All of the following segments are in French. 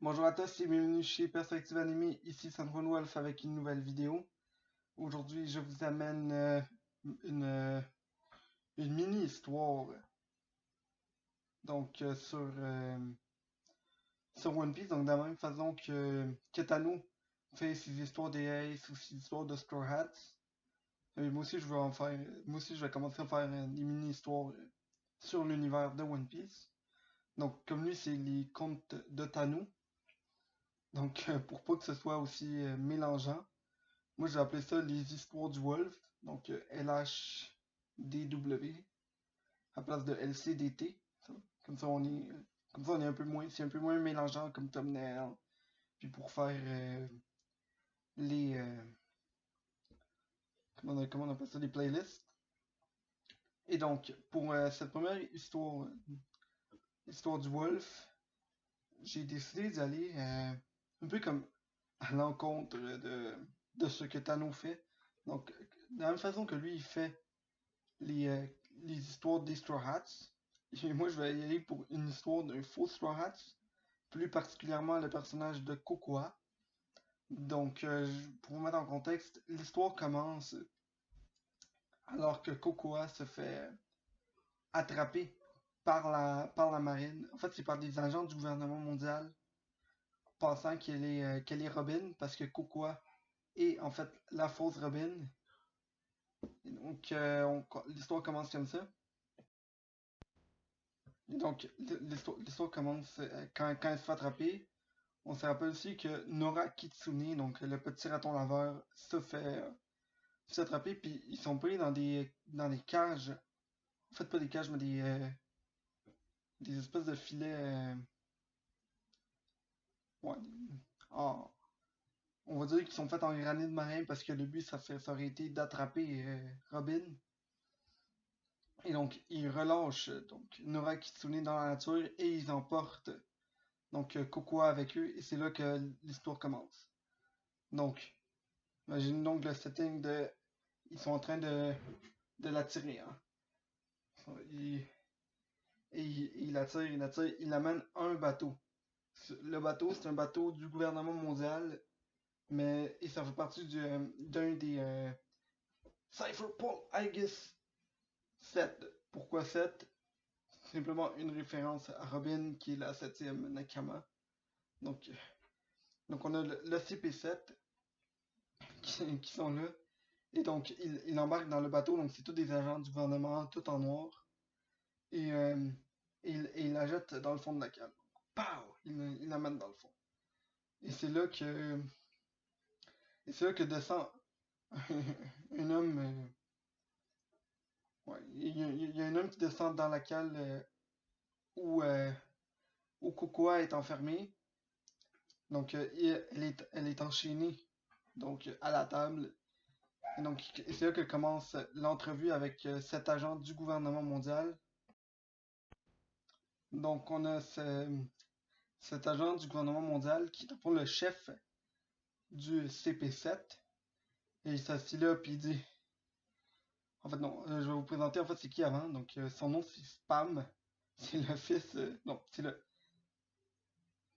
Bonjour à tous et bienvenue chez Perspective Animée, ici Sandron Wolf avec une nouvelle vidéo. Aujourd'hui, je vous amène une, euh, une mini-histoire sur One Piece, donc de la même façon que Tano fait ses histoires des Ace ou ses histoires de Straw Hats. Et moi aussi je vais commencer à faire des mini-histoires sur l'univers de One Piece. Donc comme lui, c'est les contes de Tano. Donc pour pas que ce soit aussi mélangeant. Moi, j'ai appelé ça les histoires du Wolf, donc LHDW, à place de LCDT. Ça. Comme ça, comme ça, on est un peu moins, c'est un peu moins mélangeant comme thumbnail. Puis pour faire les, comment on appelle ça, les playlists. Et donc, pour cette première histoire du Wolf, j'ai décidé d'aller un peu comme à l'encontre de ce que Tano fait. Donc, de la même façon que lui, il fait les, euh, les histoires des Straw Hats. Et moi, je vais y aller pour une histoire d'un faux Straw Hats, plus particulièrement le personnage de Cocoa. Donc, pour vous mettre en contexte, l'histoire commence alors que Cocoa se fait attraper par la marine. En fait, c'est par des agents du gouvernement mondial, pensant qu'elle est Robin, parce que Cocoa est en fait la fausse Robin. Et donc, l'histoire commence comme ça. Et donc, l'histoire commence quand elle se fait attraper. On se rappelle aussi que Nora Kitsune, donc le petit raton laveur, se fait attraper, puis ils sont pris dans des cages. En fait, pas des cages, mais des espèces de filets. Ouais, en- on va dire qu'ils sont faits en granit marin parce que le but, ça aurait été d'attraper Robin. Et donc, ils relâchent Nora Kitsune dans la nature et ils emportent Cocoa avec eux. Et c'est là que l'histoire commence. Donc, imagine donc le setting de. Ils sont en train de l'attirer. Hein. Il, il attire, il amène un bateau. Le bateau, c'est un bateau du gouvernement mondial, mais et ça fait partie d'un des Cypherpunk, I guess. 7. Pourquoi 7? Simplement une référence à Robin, qui est la septième Nakama. Donc, donc on a le CP7 qui sont là. Et donc, il embarque dans le bateau, donc c'est tous des agents du gouvernement, tout en noir. Et, il la jette dans le fond de la cale. Pow! Il la met dans le fond. Et c'est là que, et c'est là que descend un homme. Ouais, il y a un homme qui descend dans la cale où, euh, où Cocoa est enfermée. Donc, elle est enchaînée donc, à la table. Et donc, c'est là que commence l'entrevue avec cet agent du gouvernement mondial. Donc, on a cet agent du gouvernement mondial qui est pour le chef du CP7. Et il s'assit là, puis il dit. En fait, non, je vais vous présenter, en fait, c'est qui avant. Donc, son nom, c'est Spam. C'est le fils. Non, c'est le.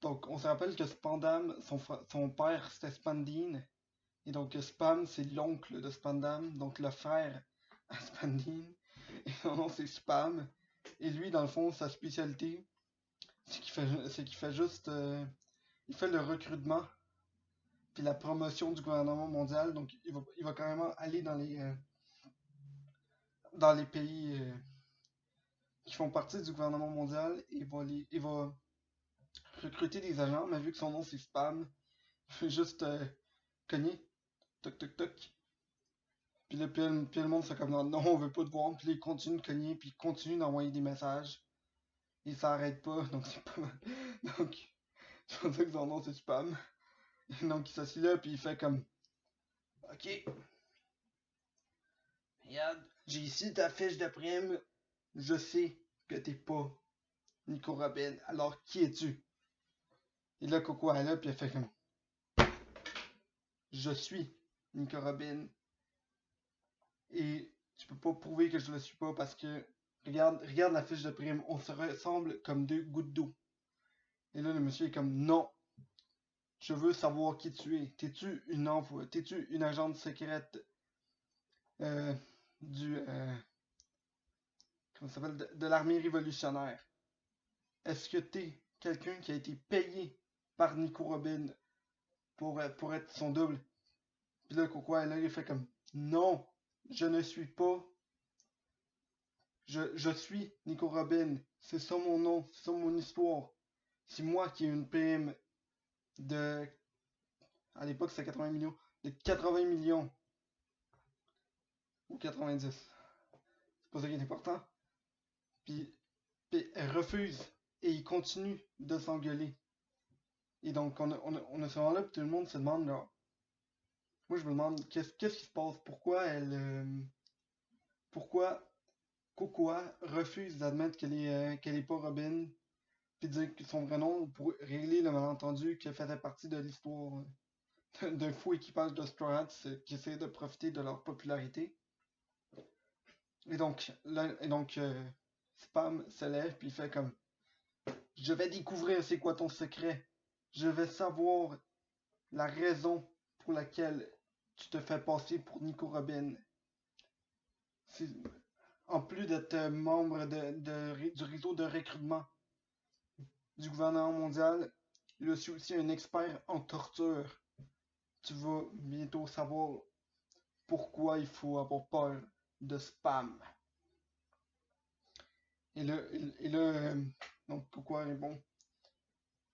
Donc, on se rappelle que Spandam, son père, c'était Spandine. Et donc, Spam, c'est l'oncle de Spandam, donc le frère à Spandine. Et son nom, c'est Spam. Et lui, dans le fond, sa spécialité, c'est qu'il fait juste. Il fait le recrutement, puis la promotion du gouvernement mondial. Donc, il va carrément aller dans les pays qui font partie du gouvernement mondial et il va recruter des agents, mais vu que son nom c'est Spam, il fait juste cogner, toc toc toc. Puis le monde fait comme non, on veut pas te voir, puis il continue de cogner, puis il continue d'envoyer des messages. Il s'arrête pas, donc c'est pas mal. Donc, c'est pour ça que son nom c'est Spam. Donc il s'assied là, puis il fait comme ok, regarde, j'ai ici ta fiche de prime, je sais que t'es pas Nico Robin, alors qui es-tu? Et là, Coco est là, puis elle fait comme je suis Nico Robin. Et tu peux pas prouver que je le suis pas parce que regarde la fiche de prime, on se ressemble comme deux gouttes d'eau. Et là, le monsieur est comme non, Je veux savoir qui tu es. T'es-tu une agente secrète euh, du comment ça s'appelle de l'armée révolutionnaire? Est-ce que t'es quelqu'un qui a été payé par Nico Robin pour être son double? Puis là, quoi, là, il fait comme non, je ne suis pas. Je suis Nico Robin. C'est ça mon nom, c'est ça mon histoire. C'est moi qui ai une PM de. À l'époque, c'était 80 millions. De 80 millions. Ou 90. C'est pas ça qui est important. Puis, puis elle refuse. Et il continue de s'engueuler. Et donc, on a ce moment-là, puis tout le monde se demande, là. Moi, je me demande, qu'est-ce qui se passe? Pourquoi elle. Pourquoi Cocoa refuse d'admettre qu'elle est pas Robin, puis dire que son vrai nom pour régler le malentendu qui faisait partie de l'histoire d'un fou équipage de Straw Hats qui essaie de profiter de leur popularité. Et donc, Spam se lève puis il fait comme je vais découvrir c'est quoi ton secret. Je vais savoir la raison pour laquelle tu te fais passer pour Nico Robin. En plus d'être membre du réseau de recrutement du gouvernement mondial, il est aussi un expert en torture. Tu vas bientôt savoir pourquoi il faut avoir peur de Spam. Et là, donc Cocoa est bon.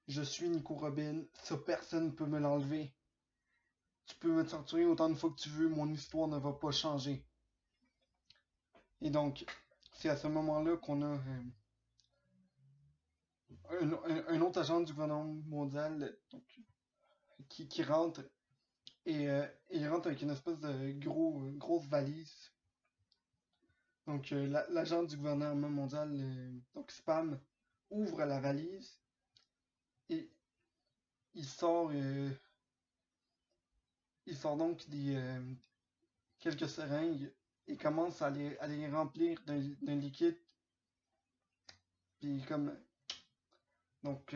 Je suis Nico Robin, ça personne ne peut me l'enlever. Tu peux me torturer autant de fois que tu veux, mon histoire ne va pas changer. Et donc, c'est à ce moment-là qu'on a un autre agent du gouvernement mondial donc, qui rentre et il rentre avec une espèce de grosse valise. Donc, l'agent du gouvernement mondial, donc Spam, ouvre la valise et il sort, euh, il sort donc quelques seringues et commence à les remplir d'un liquide. Puis comme, donc,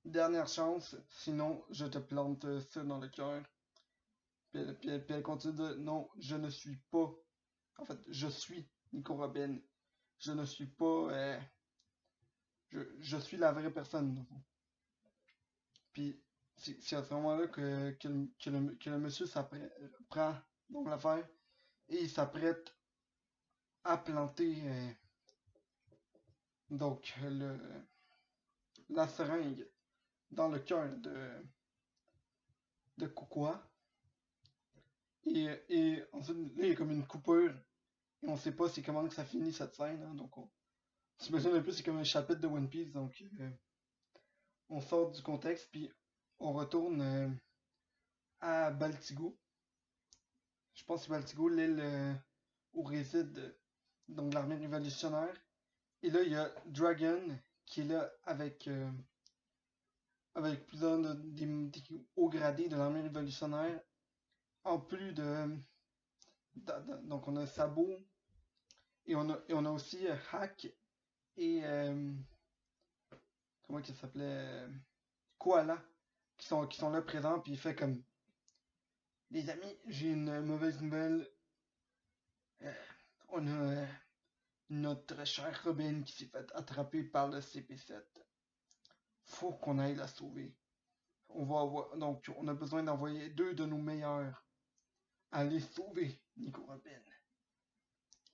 dernière chance, sinon je te plante ça dans le cœur. Puis elle continue de, non, je ne suis pas, en fait, je suis Nico Robin. Je ne suis pas, je suis la vraie personne. Puis c'est à ce moment-là que le monsieur prend donc l'affaire et il s'apprête à planter donc la seringue dans le cœur de Cocoa. Et ensuite, là, il y a comme une coupure et on sait pas c'est comment que ça finit cette scène. Hein, donc on s'imagine un peu c'est comme un chapitre de One Piece. Donc on sort du contexte puis on retourne à Baltigo. Je pense que c'est Baltigo, l'île où réside donc l'armée révolutionnaire. Et là, il y a Dragon qui est là avec plusieurs des hauts gradés de l'armée révolutionnaire. En plus donc on a Sabo et on a aussi Hack et comment il s'appelait Koala qui sont là présents puis il fait comme les amis, j'ai une mauvaise nouvelle. Euh, on a notre cher Robin qui s'est fait attraper par le CP7. Faut qu'on aille la sauver. Donc, on a besoin d'envoyer deux de nos meilleurs à les sauver, Nico Robin.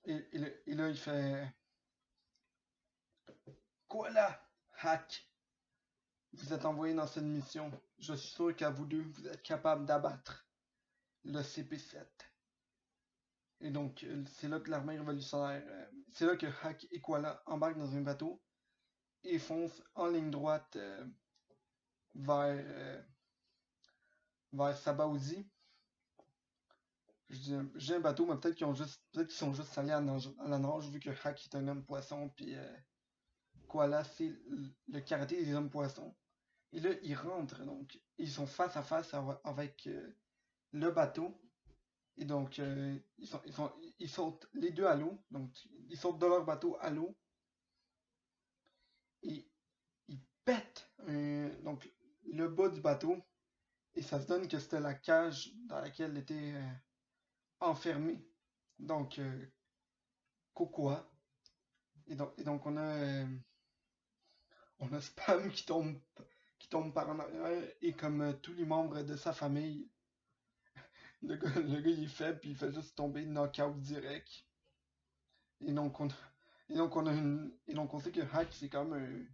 Et là, il fait quoi là, Hack? Vous êtes envoyé dans cette mission. Je suis sûr qu'à vous deux, vous êtes capables d'abattre le CP7. Et donc, c'est là que l'armée révolutionnaire, c'est là que Hack et Koala embarquent dans un bateau et foncent en ligne droite vers, vers Sabaudi. Je dis un bateau, mais peut-être qu'ils sont juste allés à la nage, vu que Hack est un homme poisson, puis Koala c'est le karaté des hommes poissons. Et là, ils rentrent, donc ils sont face à face avec le bateau. Et donc, ils sautent les deux à l'eau. Donc, ils sautent de leur bateau à l'eau. Et ils pètent donc, le bas du bateau. et ça se donne que c'était la cage dans laquelle elle était enfermée. Donc, Cocoa. Et donc on a Spam qui tombe par en arrière, et comme tous les membres de sa famille, le gars il est faible, puis il fait juste tomber knockout direct. Et donc on, et donc on sait que Hack c'est quand même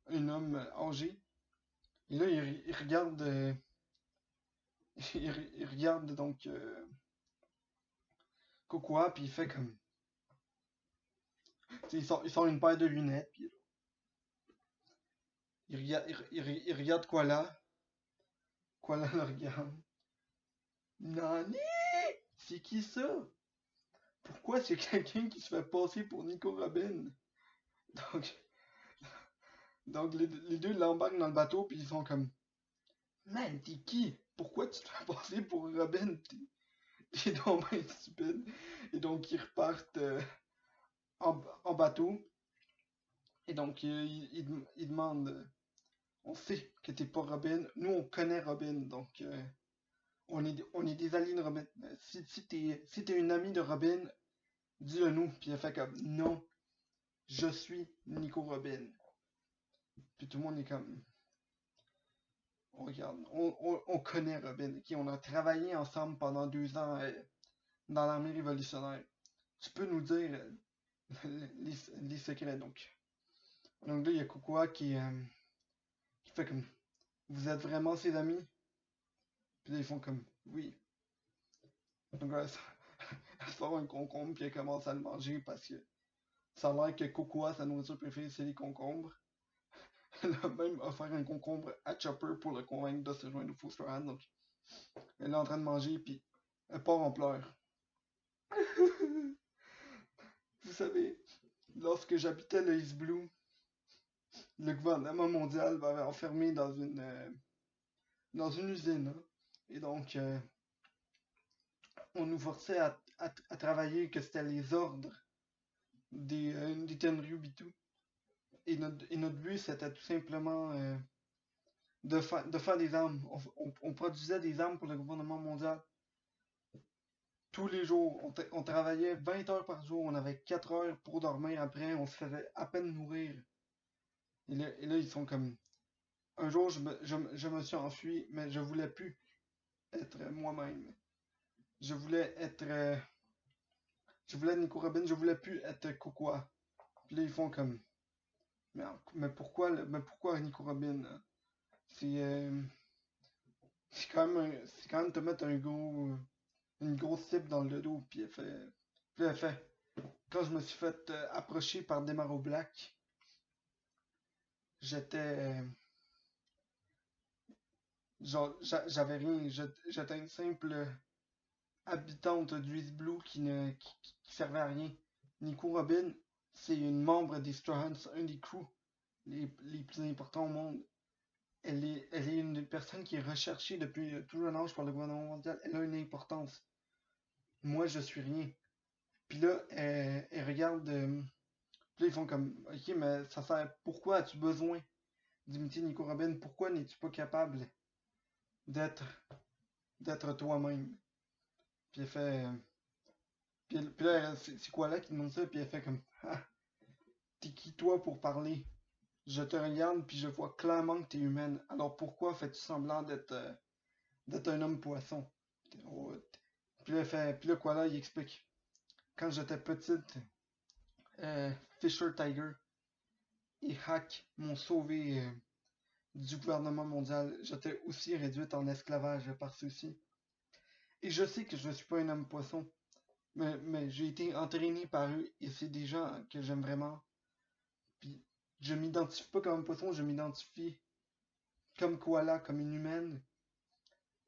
un homme âgé. Et là il regarde, il regarde donc Cocoa, puis il fait comme, il sort une paire de lunettes, puis il regarde Koala. Koala le regarde. Nani? C'est qui ça? Pourquoi c'est quelqu'un qui se fait passer pour Nico Robin? Donc, donc les deux l'embarquent dans le bateau, puis ils sont comme, man, t'es qui? Pourquoi tu te fais passer pour Robin? T'es donc ben stupide. Et donc ils repartent en bateau. Et donc ils demandent, on sait que t'es pas Robin. Nous on connaît Robin, donc on est des alliés de Robin. Si t'es une amie de Robin, dis-le nous. Puis elle fait comme, non, je suis Nico Robin. Puis tout le monde est comme, on regarde, on connaît Robin, ok? On a travaillé ensemble pendant 2 ans dans l'armée révolutionnaire. Tu peux nous dire les secrets, donc. Donc là, il y a Cocoa qui fait comme, vous êtes vraiment ses amis? Puis là, ils font comme, oui. Donc là, elle sort un concombre, puis elle commence à le manger parce que ça a l'air que Cocoa, sa nourriture préférée, c'est les concombres. Elle a même offert un concombre à Chopper pour le convaincre de se joindre au Foster Hand. Donc, elle est en train de manger, puis elle part en pleurs. Vous savez, lorsque j'habitais le East Blue, le gouvernement mondial m'avait enfermé dans une usine, hein. Et donc, on nous forçait à travailler, que c'était les ordres des Tenryubitu. Et notre but, c'était tout simplement de faire des armes. On produisait des armes pour le gouvernement mondial tous les jours. On travaillait 20 heures par jour, on avait 4 heures pour dormir après, on se faisait à peine nourrir. Et là, ils sont comme, un jour, je me suis enfui, mais je voulais plus être moi-même. Je voulais être. Je voulais être Nico Robin, je voulais plus être Cocoa. Puis là, ils font comme, mais pourquoi Nico Robin, hein? C'est euh, c'est quand même te mettre une grosse cible dans le dos. Puis elle fait, quand je me suis fait approcher par Demaro Black, j'étais. Genre, j'avais rien. J'étais une simple habitante du East Blue qui servait à rien. Nico Robin, c'est une membre des Straw Hats, un des crews les plus importants au monde. Elle est une personne qui est recherchée depuis tout jeune âge par le gouvernement mondial. Elle a une importance. Moi, je suis rien. Puis là, elle regarde. Puis là, ils font comme, ok, mais ça sert. Pourquoi as-tu besoin d'imiter Nico Robin? Pourquoi n'es-tu pas capable d'être d'être toi-même? Puis elle fait. Puis là, c'est quoi là qui demande ça? Puis elle fait comme, ah, t'es qui toi pour parler? Je te regarde, puis je vois clairement que t'es humaine. Alors pourquoi fais-tu semblant d'être un homme poisson? Oh, puis là, quoi là, il explique. Quand j'étais petite, Fisher Tiger et Hack m'ont sauvé du gouvernement mondial. J'étais aussi réduite en esclavage par ceux-ci. Et je sais que je ne suis pas un homme poisson, mais j'ai été entraîné par eux, et c'est des gens que j'aime vraiment. Puis je m'identifie pas comme un poisson, je m'identifie comme koala, comme une humaine.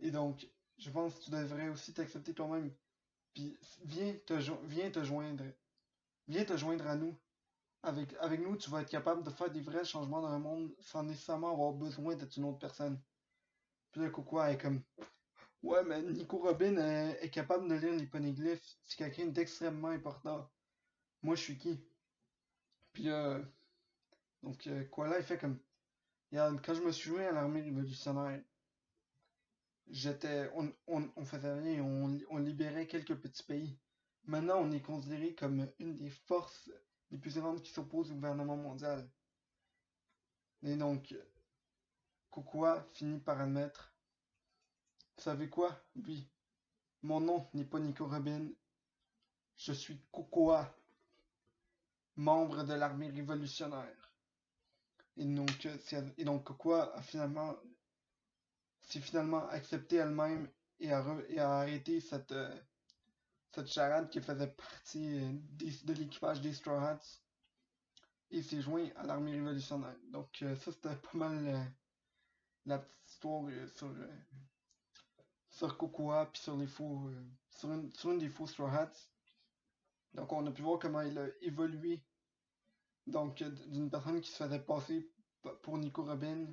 Et donc, je pense que tu devrais aussi t'accepter toi-même. Puis viens te joindre. Viens te joindre à nous. Avec nous, tu vas être capable de faire des vrais changements dans le monde sans nécessairement avoir besoin d'être une autre personne. Puis là, Cocoa est comme, ouais, mais Nico Robin est capable de lire les poneglyphes. C'est quelqu'un d'extrêmement important. Moi, je suis qui? Puis là, donc, Koala, il fait comme, regarde, quand je me suis joint à l'armée révolutionnaire, on faisait rien, on libérait quelques petits pays. Maintenant, on est considéré comme une des forces les plus grandes qui s'opposent au gouvernement mondial. Et donc, Cocoa finit par admettre, vous savez quoi, lui, mon nom n'est pas Nico Robin, je suis Cocoa, membre de l'armée révolutionnaire. Et donc Cocoa s'est finalement accepté elle-même et a arrêté cette charade qui faisait partie de l'équipage des Straw Hats et s'est joint à l'armée révolutionnaire. Donc ça c'était pas mal la petite histoire sur Cocoa puis sur les faux sur une des faux Straw Hats. Donc on a pu voir comment il a évolué donc d'une personne qui se faisait passer pour Nico Robin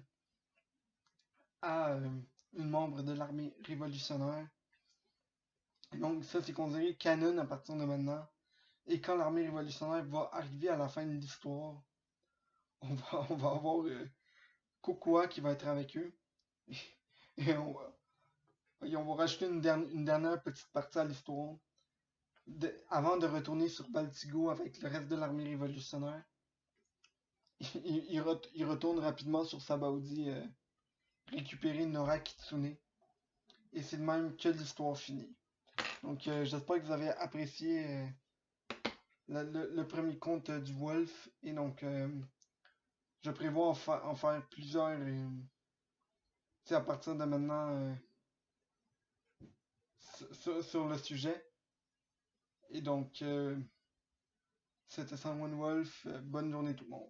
à une membre de l'armée révolutionnaire. Donc ça c'est considéré canon à partir de maintenant. Et quand l'armée révolutionnaire va arriver à la fin de l'histoire, on va avoir Cocoa qui va être avec eux. Et on va rajouter une dernière petite partie à l'histoire. Avant de retourner sur Baltigo avec le reste de l'armée révolutionnaire, il retourne rapidement sur Sabaody récupérer Nora Kitsune. Et c'est de même que l'histoire finit. Donc j'espère que vous avez apprécié le premier conte du Wolf. Et donc je prévois en faire plusieurs à partir de maintenant sur le sujet. Et donc c'était Someone Wolf. Bonne journée tout le monde.